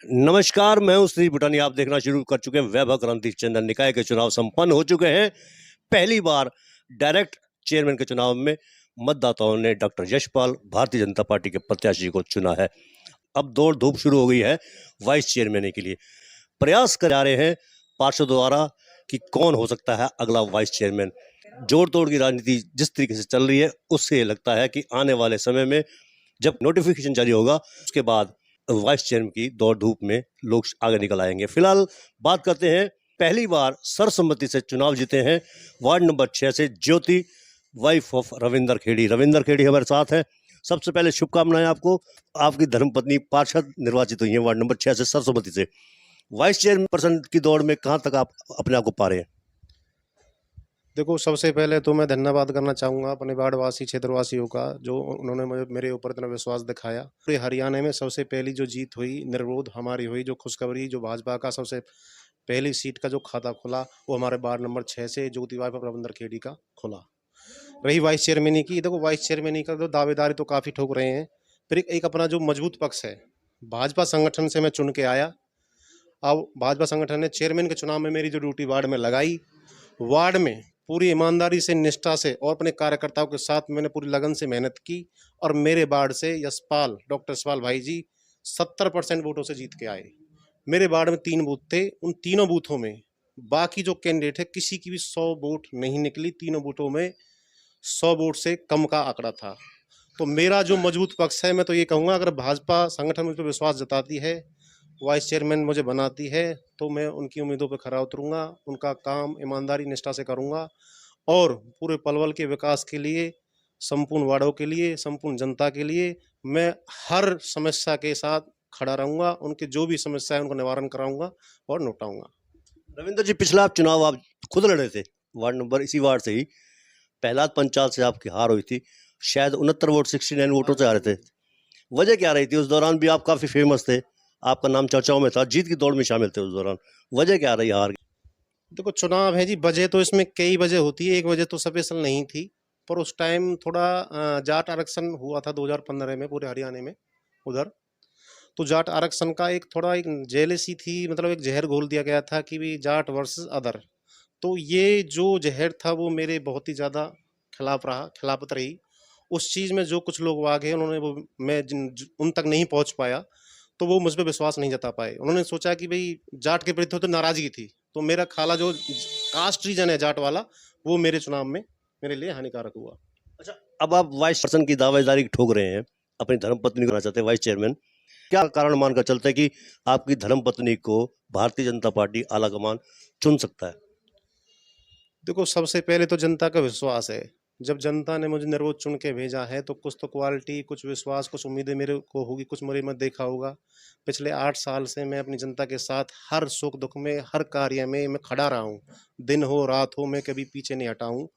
नमस्कार, मैं हूं श्री बुटानी। आप देखना शुरू कर चुके हैं वैभव क्रांति चैनल। निकाय के चुनाव संपन्न हो चुके हैं। पहली बार डायरेक्ट चेयरमैन के चुनाव में मतदाताओं ने डॉक्टर यशपाल भारतीय जनता पार्टी के प्रत्याशी को चुना है। अब दौड़ धूप शुरू हो गई है वाइस चेयरमैन के लिए। प्रयास कर जा रहे हैं पार्षद द्वारा कि कौन हो सकता है अगला वाइस चेयरमैन। जोड़ तोड़ की राजनीति जिस तरीके से चल रही है, उससे लगता है कि आने वाले समय में जब नोटिफिकेशन जारी होगा, उसके बाद वाइस चेयरमैन की दौड़ धूप में लोग आगे निकल आएंगे। फिलहाल बात करते हैं, पहली बार सर्वसम्मति से चुनाव जीते हैं वार्ड नंबर 6 से ज्योति, वाइफ ऑफ रविंदर खेड़ी। रविंदर खेड़ी हमारे साथ है। सबसे पहले शुभकामनाएं आपको। आपकी धर्मपत्नी पार्षद निर्वाचित हुई है वार्ड नंबर 6 से सर्वसम्मति से। वाइस चेयरपर्सन की दौड़ में कहां तक आप अपने आप को पा रहे हैं? देखो, सबसे पहले तो मैं धन्यवाद करना चाहूँगा अपने वार्डवासी क्षेत्रवासियों का, जो उन्होंने मेरे ऊपर इतना विश्वास दिखाया। पूरे हरियाणा में सबसे पहली जो जीत हुई निर्विरोध हमारी हुई, जो खुशखबरी, जो भाजपा का सबसे पहली सीट का जो खाता खुला, वो हमारे वार्ड नंबर 6 से ज्योतिबा रविंदर खेड़ी का खुला। रही वाइस चेयरमैनी की, देखो वाइस चेयरमैनी का तो दावेदारी तो काफ़ी ठोक रहे हैं, फिर एक अपना जो मजबूत पक्ष है, भाजपा संगठन से मैं चुन के आया। अब भाजपा संगठन ने चेयरमैन के चुनाव में मेरी जो ड्यूटी वार्ड में लगाई, वार्ड में पूरी ईमानदारी से, निष्ठा से और अपने कार्यकर्ताओं के साथ मैंने पूरी लगन से मेहनत की और मेरे वार्ड से यशपाल, डॉक्टर यशपाल भाई जी 70% वोटों से जीत के आए। मेरे वार्ड में 3 बूथ थे, उन तीनों बूथों में बाकी जो कैंडिडेट है किसी की भी 100 वोट नहीं निकली। तीनों बूथों में 100 वोट से कम का आंकड़ा था। तो मेरा जो मजबूत पक्ष है, मैं तो ये कहूँगा, अगर भाजपा संगठन मुझ पर विश्वास जताती है, वाइस चेयरमैन मुझे बनाती है, तो मैं उनकी उम्मीदों पर खरा उतरूंगा, उनका काम ईमानदारी निष्ठा से करूंगा और पूरे पलवल के विकास के लिए, संपूर्ण वार्डों के लिए, संपूर्ण जनता के लिए मैं हर समस्या के साथ खड़ा रहूंगा। उनके जो भी समस्या है उनको निवारण कराऊंगा और निपटाऊंगा। रविंदर जी, पिछला चुनाव आप खुद लड़े थे वार्ड नंबर, इसी वार्ड से ही पहलाद पंचायत से आपकी हार हुई थी। शायद 69 वोट, 69 वोटों से हारे थे। वजह क्या रही थी? उस दौरान भी आप काफी फेमस थे, आपका नाम चर्चाओं में था, जीत की दौड़ में शामिल थे उस दौरान। वजह क्या रही हार की? देखो, चुनाव है जी, वजह तो इसमें कई वजह होती है, एक वजह तो स्पेशल नहीं थी। पर उस टाइम थोड़ा जाट आरक्षण हुआ था 2015 में पूरे हरियाणा में उधर। तो जाट आरक्षण का एक थोड़ा एक जेलसी थी, मतलब एक जहर घोल दिया गया था कि भी जाट वर्सेस अदर। तो ये जो जहर था वो मेरे बहुत ही ज़्यादा खिलाफत रही। उस चीज़ में जो कुछ लोग आ गए, उन्होंने वो उन तक नहीं पहुंच पाया, तो वो मुझ पे विश्वास नहीं जता पाए। उन्होंने सोचा कि भाई जाट के प्रति तो नाराजगी थी, तो मेरा खाला जो कास्ट रीजन है जाट वाला, वो मेरे चुनाव में मेरे लिए हानिकारक हुआ। अच्छा, अब आप वाइस पर्सन की दावेदारी ठोक रहे हैं, अपनी धर्मपत्नी को बनाना चाहते हैं वाइस चेयरमैन। क्या कारण मानकर चलते हैं कि आपकी धर्मपत्नी को भारतीय जनता पार्टी आलाकमान चुन सकता है? देखो, सबसे पहले तो जनता का विश्वास है। जब जनता ने मुझे निर्वोध चुन के भेजा है, तो कुछ तो क्वालिटी, कुछ विश्वास, कुछ उम्मीदें मेरे को होगी, कुछ मेरे में देखा होगा। पिछले 8 साल से मैं अपनी जनता के साथ हर सुख दुख में, हर कार्य में मैं खड़ा रहा हूँ। दिन हो रात हो, मैं कभी पीछे नहीं हटा हूँ।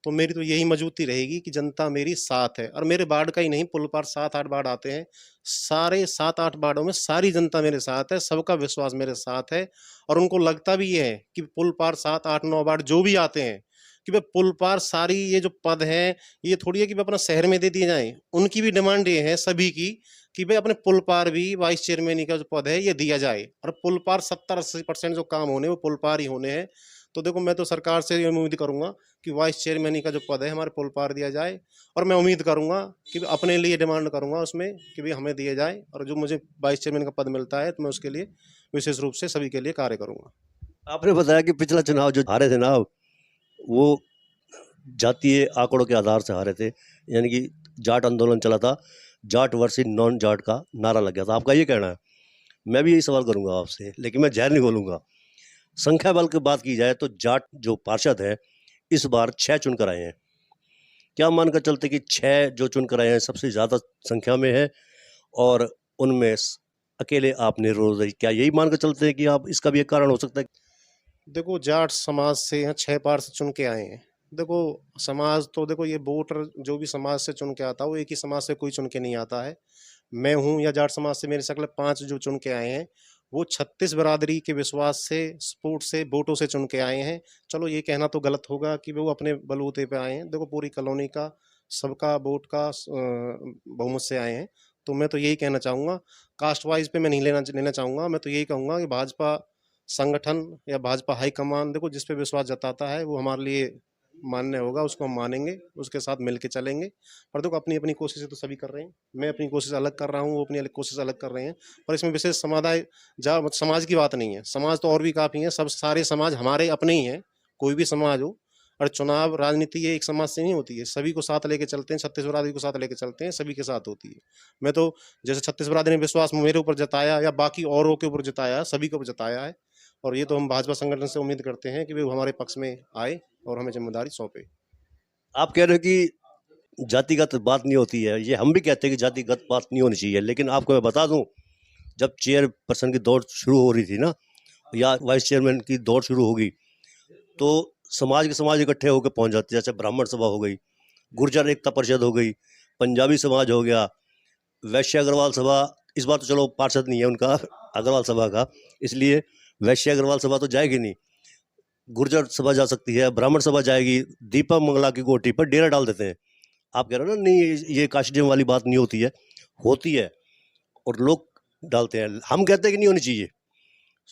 तो मेरी तो यही मजबूती रहेगी कि जनता मेरी साथ है। और मेरे वार्ड का ही नहीं, पुल पार 7-8 वार्ड आते हैं, सारे 7-8 वार्डों में सारी जनता मेरे साथ है, सबका विश्वास मेरे साथ है। और उनको लगता भी ये है कि पुल पार 7-8-9 वार्ड जो भी आते हैं, कि भाई पुल पार सारी ये जो पद हैं, ये थोड़ी है कि भाई अपना शहर में दे दिए जाएं। उनकी भी डिमांड ये है सभी की कि भाई अपने पुल पार भी वाइस चेयरमैन का जो पद है ये दिया जाए। और पुल पार 70-80% जो काम होने वो पुल पार ही होने हैं। तो देखो, मैं तो सरकार से ये उम्मीद करूंगा कि वाइस चेयरमैन का जो पद है हमारे पुल पार दिया जाए। और मैं उम्मीद करूंगा कि अपने लिए डिमांड करूंगा उसमें कि भाई हमें दिए जाए, और जो मुझे वाइस चेयरमैन का पद मिलता है तो मैं उसके लिए विशेष रूप से सभी के लिए कार्य करूंगा। आपने बताया कि पिछला चुनाव जो हारे थे ना, वो जातीय आंकड़ों के आधार से हारे थे, यानी कि जाट आंदोलन चला था, जाट वर्सेस नॉन जाट का नारा लग गया था, आपका ये कहना है। मैं भी यही सवाल करूंगा आपसे, लेकिन मैं जहर नहीं बोलूंगा। संख्या बल की बात की जाए तो जाट जो पार्षद है इस बार 6 चुनकर आए हैं। क्या मानकर चलते कि 6 जो चुनकर आए हैं सबसे ज्यादा संख्या में है, और उनमें अकेले आप निर्विरोध रही? क्या यही मानकर चलते हैं कि आप, इसका भी एक कारण हो सकता है? देखो, जाट समाज से यहाँ 6 पार से चुन के आए हैं। देखो, समाज तो देखो, ये वोटर जो भी समाज से चुन के आता है वो एक ही समाज से कोई चुन के नहीं आता है। मैं हूँ या जाट समाज से मेरे सकल 5 जो चुन के आए हैं, वो 36 बिरादरी के विश्वास से, सपोर्ट से, वोटों से चुन के आए हैं। चलो, ये कहना तो गलत होगा कि वो अपने बलबूते पे आए हैं। देखो, पूरी कॉलोनी का, सबका वोट का बहुमत से आए हैं। तो मैं तो यही कहना चाहूँगा, कास्ट वाइज़ पे मैं नहीं लेना चाहूँगा। मैं तो यही कहूँगा कि भाजपा संगठन या भाजपा हाईकमान देखो जिस पे विश्वास जताता है वो हमारे लिए मान्य होगा, उसको हम मानेंगे, उसके साथ मिल के चलेंगे। पर देखो अपनी-अपनी कोशिशें तो सभी कर रहे हैं। मैं अपनी कोशिश अलग कर रहा हूँ, वो अपनी अलग कोशिश अलग कर रहे हैं। पर इसमें विशेष समाज की बात नहीं है। समाज तो और भी काफ़ी हैं, सब सारे समाज हमारे अपने ही हैं, कोई भी समाज हो। और चुनाव राजनीति ये एक समाज से नहीं होती है, सभी को साथ लेके चलते हैं, छत्तीसगढ़ आदि को साथ लेके चलते हैं, सभी के साथ होती है। मैं तो जैसे छत्तीसगढ़ आदि ने विश्वास मेरे ऊपर जताया या बाकी औरों के ऊपर जताया, सभी के ऊपर जताया है। और ये तो हम भाजपा संगठन से उम्मीद करते हैं कि वो हमारे पक्ष में आए और हमें ज़िम्मेदारी सौंपे। आप कह रहे हो कि जातिगत बात नहीं होती है, ये हम भी कहते हैं कि जातिगत बात नहीं होनी चाहिए, लेकिन आपको मैं बता दूं, जब चेयरपर्सन की दौड़ शुरू हो रही थी ना, या वाइस चेयरमैन की दौड़ शुरू होगी, तो समाज के समाज इकट्ठे होकर पहुंच जाते हैं। जैसे ब्राह्मण सभा हो गई, गुर्जर एकता परिषद हो गई, पंजाबी समाज हो गया, वैश्य अग्रवाल सभा। इस बार तो चलो पार्षद नहीं है उनका अग्रवाल सभा का, इसलिए वैश्य अग्रवाल सभा तो जाएगी नहीं। गुर्जर सभा जा सकती है, ब्राह्मण सभा जाएगी, दीपक मंगला की कोठी पर डेरा डाल देते हैं। आप कह रहे हो ना, नहीं ये कास्टिज्म वाली बात नहीं होती है, होती है और लोग डालते हैं। हम कहते हैं कि नहीं होनी चाहिए,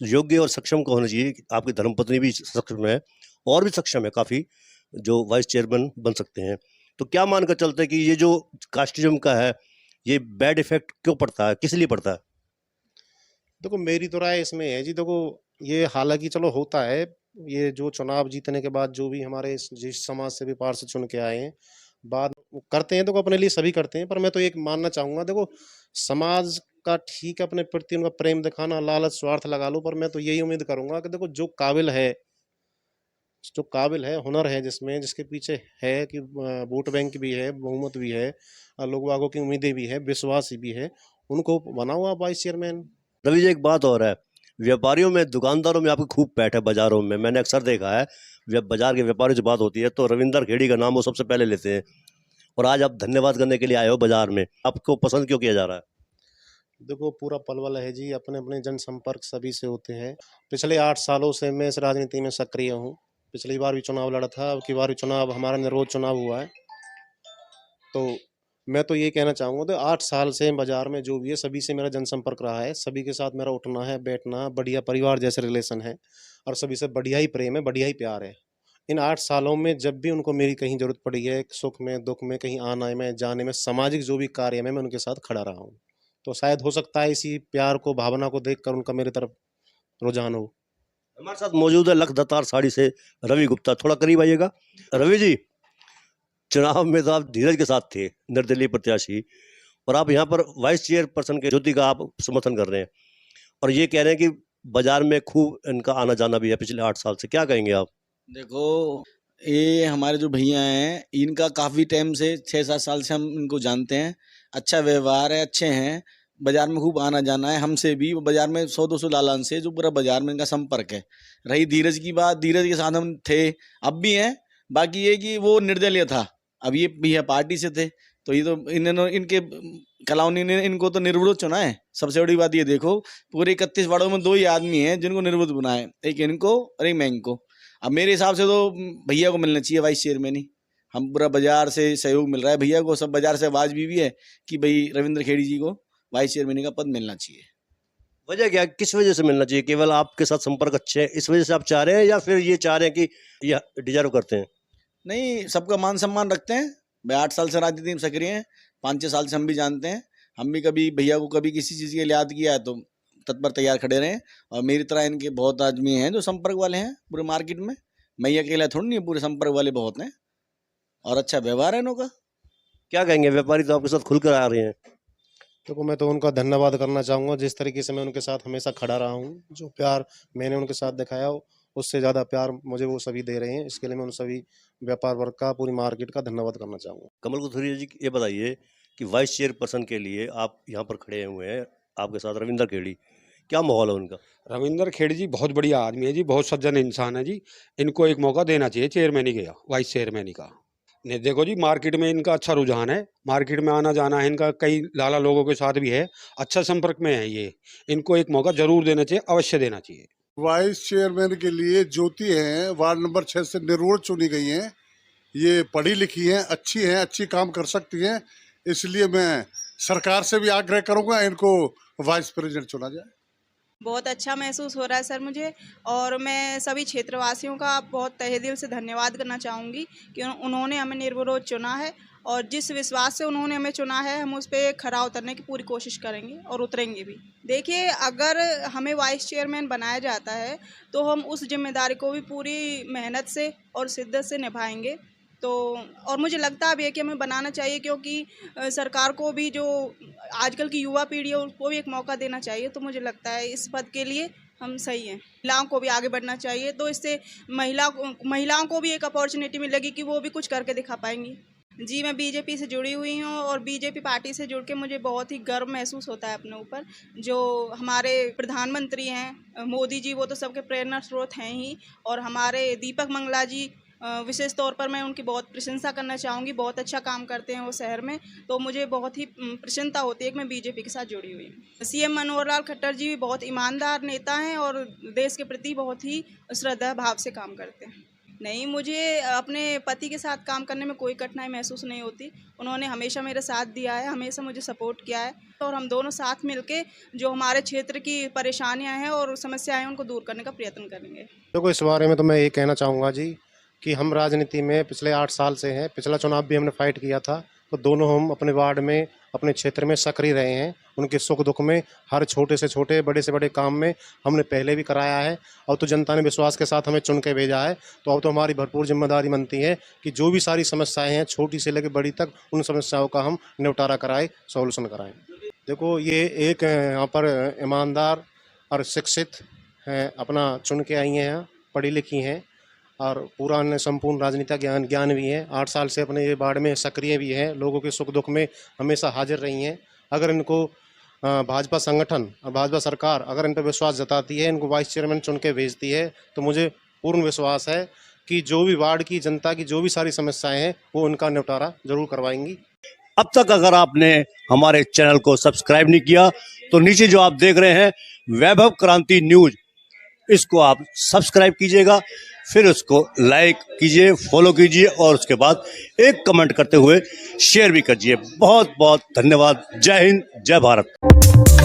योग्य और सक्षम को होना चाहिए। आपकी धर्मपत्नी भी सक्षम है और भी सक्षम है काफ़ी, जो वाइस चेयरमैन बन सकते हैं। तो क्या मानकर चलते हैं कि ये जो कास्टिज्म का है, ये बैड इफेक्ट क्यों पड़ता है, किस लिए पड़ता है? देखो मेरी तो राय इसमें है जी, देखो ये हालाँकि चलो होता है, ये जो चुनाव जीतने के बाद जो भी हमारे जिस समाज से भी पार्षद चुन के आए हैं, बाद वो करते हैं, देखो अपने लिए सभी करते हैं। पर मैं तो एक मानना चाहूँगा, देखो समाज का ठीक है अपने प्रति उनका प्रेम दिखाना, लालच, स्वार्थ लगा लो, पर मैं तो यही उम्मीद करूँगा कि देखो जो काबिल है, हुनर है जिसमें, जिसके पीछे है कि वोट बैंक भी है, बहुमत भी है, लोग वागों की उम्मीदें भी है, विश्वास भी है, उनको बनाओ आप वाइस चेयरमैन। रवि जी, एक बात और है, व्यापारियों में, दुकानदारों में आपकी खूब पैठ है, बाजारों में मैंने अक्सर देखा है। जब बाजार के व्यापारियों से बात होती है तो रविंदर खेड़ी का नाम वो सबसे पहले लेते हैं। और आज आप धन्यवाद करने के लिए आए हो बाजार में, आपको पसंद क्यों किया जा रहा है? देखो पूरा पलवल है जी, अपने-अपने जनसंपर्क सभी से होते हैं। पिछले 8 सालों से मैं इस राजनीति में सक्रिय हूँ। पिछली बार भी चुनाव लड़ा था, अब की बार भी चुनाव हमारा निर्विरोध चुनाव हुआ है। तो मैं तो ये कहना चाहूँगा, तो 8 साल से बाज़ार में जो भी है सभी से मेरा जनसंपर्क रहा है, सभी के साथ मेरा उठना है, बैठना, बढ़िया परिवार जैसे रिलेशन है और सभी से बढ़िया ही प्रेम है, बढ़िया ही प्यार है। इन 8 सालों में जब भी उनको मेरी कहीं ज़रूरत पड़ी है, सुख में, दुःख में, कहीं आने में, जाने में, सामाजिक जो भी कार्य में, मैं उनके साथ खड़ा रहा हूँ। तो शायद हो सकता है इसी प्यार को, भावना को देखकर उनका मेरी तरफ रुझान हो। हमारे साथ मौजूद है लखदतार साड़ी से रवि गुप्ता, थोड़ा करीब आइएगा। रवि जी, चुनाव में तो आप धीरज के साथ थे, निर्दलीय प्रत्याशी, और आप यहाँ पर वाइस चेयरपर्सन के ज्योति का आप समर्थन कर रहे हैं, और ये कह रहे हैं कि बाजार में खूब इनका आना जाना भी है पिछले 8 साल से। क्या कहेंगे आप? देखो, ये हमारे जो भैया हैं, इनका काफ़ी टाइम से 6-7 साल से हम इनको जानते हैं। अच्छा व्यवहार है, अच्छे हैं, बाज़ार में खूब आना जाना है, हमसे भी बाज़ार में 100-200 लालान से जो पूरा बाज़ार में इनका संपर्क है। रही धीरज की बात, धीरज के साथ हम थे, अब भी हैं। बाकी ये कि वो निर्दलीय था, अब ये भैया पार्टी से थे, तो ये तो इन्होंने इनके कॉलोनी ने इनको तो निर्विरोध चुना है। सबसे बड़ी बात ये देखो, पूरे 31 वार्डों में 2 ही आदमी हैं जिनको निर्विरोध बनाए, एक इनको और एक मैं इनको। अब मेरे हिसाब से तो भैया को मिलना चाहिए वाइस चेयरमैन ही। हम पूरा बाजार से सहयोग मिल रहा है भैया को, सब बाजार से आवाज भी है कि भाई रविंद्र खेड़ी जी को वाइस चेयरमैन का पद मिलना चाहिए। वजह क्या है? किस वजह से मिलना चाहिए? केवल आपके साथ संपर्क अच्छे हैं इस वजह से आप चाह रहे हैं, या फिर ये चाह रहे हैं कि ये डिजर्व करते हैं? नहीं, सबका मान सम्मान रखते हैं भाई। 8 साल से राजनीति में सक्रिय हैं, 5-6 साल से हम भी जानते हैं। हम भी कभी भैया को कभी किसी चीज़ के लिए याद किया है तो तत्पर तैयार खड़े रहे। और मेरी तरह इनके बहुत आदमी हैं जो संपर्क वाले हैं पूरे मार्केट में। मैं ही अकेला थोड़ी नहीं, पूरे संपर्क वाले बहुत हैं और अच्छा व्यवहार है इनका। क्या कहेंगे? व्यापारी तो आपके साथ खुलकर आ रहे हैं। देखो मैं तो उनका धन्यवाद करना चाहूँगा, जिस तरीके से मैं उनके साथ हमेशा खड़ा रहा हूँ, जो प्यार मैंने उनके साथ दिखाया उससे ज़्यादा प्यार मुझे वो सभी दे रहे हैं। इसके लिए मैं उन सभी व्यापार वर्ग का, पूरी मार्केट का धन्यवाद करना चाहूँगा। कमल कुथुरिया जी, ये बताइए कि वाइस चेयरपर्सन के लिए आप यहाँ पर खड़े हुए हैं, आपके साथ रविंदर खेड़ी, क्या माहौल है उनका? रविंदर खेड़ी जी बहुत बढ़िया आदमी है जी, बहुत सज्जन इंसान है जी। इनको एक मौका देना चाहिए चेयरमैनी का, वाइस चेयरमैनी का। नहीं देखो जी, मार्केट में इनका अच्छा रुझान है, मार्केट में आना जाना है इनका, कई लाला लोगों के साथ भी है, अच्छा संपर्क में है ये। इनको एक मौका जरूर देना चाहिए, अवश्य देना चाहिए। वाइस चेयरमैन के लिए ज्योति हैं, वार्ड नंबर 6 से निर्विरोध चुनी गई हैं। ये पढ़ी लिखी हैं, अच्छी काम कर सकती हैं, इसलिए मैं सरकार से भी आग्रह करूंगा इनको वाइस प्रेसिडेंट चुना जाए। बहुत अच्छा महसूस हो रहा है सर मुझे, और मैं सभी क्षेत्रवासियों का बहुत तहे दिल से धन्यवाद करना चाहूँगी कि उन्होंने हमें निर्विरोध चुना है, और जिस विश्वास से उन्होंने हमें चुना है हम उस पर खरा उतरने की पूरी कोशिश करेंगे और उतरेंगे भी। देखिए, अगर हमें वाइस चेयरमैन बनाया जाता है तो हम उस जिम्मेदारी को भी पूरी मेहनत से और शिद्दत से निभाएंगे। तो और मुझे लगता भी है कि हमें बनाना चाहिए, क्योंकि सरकार को भी जो आजकल की युवा पीढ़ी है उसको भी एक मौका देना चाहिए। तो मुझे लगता है इस पद के लिए हम सही हैं। महिलाओं को भी आगे बढ़ना चाहिए, तो इससे महिलाओं को भी एक अपॉर्चुनिटी मिलेगी कि वो भी कुछ करके दिखा पाएंगी। जी, मैं बीजेपी से जुड़ी हुई हूँ, और बीजेपी पार्टी से जुड़ के मुझे बहुत ही गर्व महसूस होता है अपने ऊपर। जो हमारे प्रधानमंत्री हैं मोदी जी, वो तो सबके प्रेरणा स्रोत हैं ही, और हमारे दीपक मंगला जी विशेष तौर पर मैं उनकी बहुत प्रशंसा करना चाहूँगी। बहुत अच्छा काम करते हैं वो शहर में, तो मुझे बहुत ही प्रसन्नता होती है कि मैं बीजेपी के साथ जुड़ी हुई हूँ। सीएम मनोहर लाल खट्टर जी भी बहुत ईमानदार नेता हैं और देश के प्रति बहुत ही श्रद्धा भाव से काम करते हैं। नहीं, मुझे अपने पति के साथ काम करने में कोई कठिनाई महसूस नहीं होती। उन्होंने हमेशा मेरा साथ दिया है, हमेशा मुझे सपोर्ट किया है, और हम दोनों साथ मिलके जो हमारे क्षेत्र की परेशानियां हैं और समस्याएं हैं उनको दूर करने का प्रयत्न करेंगे। देखो, इस बारे में तो मैं ये कहना चाहूँगा जी कि हम राजनीति में पिछले 8 साल से हैं। पिछला चुनाव भी हमने फाइट किया था, तो दोनों हम अपने वार्ड में, अपने क्षेत्र में सक्रिय रहे हैं। उनके सुख दुख में, हर छोटे से छोटे, बड़े से बड़े काम में हमने पहले भी कराया है, और तो जनता ने विश्वास के साथ हमें चुन के भेजा है। तो अब तो हमारी भरपूर जिम्मेदारी बनती है कि जो भी सारी समस्याएं हैं, छोटी से लेकर बड़ी तक, उन समस्याओं का हम निपटारा कराएं, सॉल्यूशन कराएं। देखो, ये एक यहाँ पर ईमानदार और शिक्षित हैं, अपना चुन के आई हैं, पढ़ी लिखी हैं, और पूरा उन्हें संपूर्ण राजनीतिक ज्ञान भी है। 8 साल से अपने ये वार्ड में सक्रिय भी हैं, लोगों के सुख दुख में हमेशा हाजिर रही हैं। अगर इनको भाजपा संगठन और भाजपा सरकार अगर इन पर विश्वास जताती है, इनको वाइस चेयरमैन चुन के भेजती है, तो मुझे पूर्ण विश्वास है कि जो भी वार्ड की जनता की जो भी सारी समस्याएं हैं वो उनका निपटारा जरूर करवाएंगी। अब तक अगर आपने हमारे चैनल को सब्सक्राइब नहीं किया तो नीचे जो आप देख रहे हैं वैभव क्रांति न्यूज, इसको आप सब्सक्राइब कीजिएगा, फिर उसको लाइक कीजिए, फॉलो कीजिए, और उसके बाद एक कमेंट करते हुए शेयर भी कीजिए। बहुत बहुत धन्यवाद। जय हिंद, जय भारत।